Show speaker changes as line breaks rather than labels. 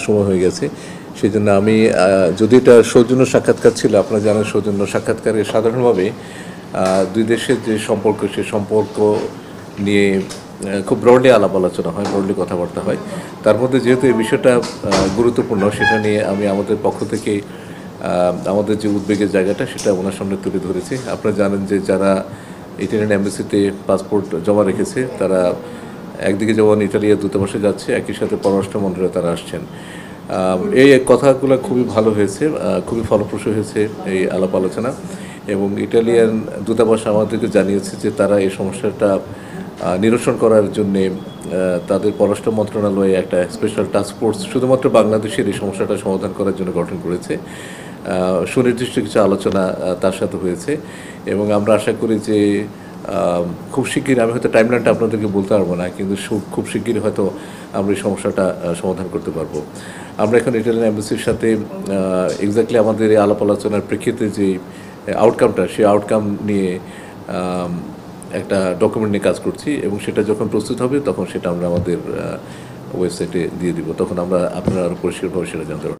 সময় হয়ে গেছে। সেই জন্য আমি যদি এটা সৌজন্য সাক্ষাৎকার ছিল, আপনারা জানেন সৌজন্য সাক্ষাৎকারে সাধারণভাবে দুই দেশের যে সম্পর্ক, সে সম্পর্ক নিয়ে খুব ব্রডলি আলাপ আলোচনা হয়, ব্রডলি কথাবার্তা হয়। তার মধ্যে যেহেতু এই বিষয়টা গুরুত্বপূর্ণ, সেটা নিয়ে আমি আমাদের পক্ষ থেকে আমাদের যে উদ্বেগের জায়গাটা সেটা ওনার সামনে তুলে ধরেছি। আপনারা জানেন যে যারা ইটালিয়ান এম্বাসিতে পাসপোর্ট জমা রেখেছে তারা একদিকে যেমন ইটালিয়ার দূতাবাসে যাচ্ছে, একই সাথে পররাষ্ট্র মন্ত্রণালয়ে তারা আসছেন। এই কথাগুলো খুবই ভালো হয়েছে, খুবই ফলপ্রসূ হয়েছে এই আলাপ আলোচনা। এবং ইটালিয়ান দূতাবাস আমাদেরকে জানিয়েছে যে তারা এই সমস্যাটা নিরসন করার জন্যে তাদের পররাষ্ট্র মন্ত্রণালয়ে একটা স্পেশাল টাস্ক ফোর্স শুধুমাত্র বাংলাদেশের এই সমস্যাটা সমাধান করার জন্য গঠন করেছে। সুনির্দিষ্ট কিছু আলোচনা তার সাথে হয়েছে এবং আমরা আশা করি যে খুব শিগগির, আমি হয়তো টাইমলাইনটা আপনাদেরকে বলতে পারবো না, কিন্তু খুব শিগগির হয়তো আমরা এই সমস্যাটা সমাধান করতে পারবো। আমরা এখন ইটালিয়ান এম্বাসির সাথে এক্স্যাক্টলি আমাদের এই আলাপ আলোচনার প্রেক্ষিতে যে আউটকামটা, সেই আউটকাম নিয়ে একটা ডকুমেন্ট নিয়ে কাজ করছি এবং সেটা যখন প্রস্তুত হবে তখন সেটা আমরা আমাদের ওয়েবসাইটে দিয়ে দিব। তখন আপনারা আরও পরিষ্কারভাবে সেটা জানতে পারবেন।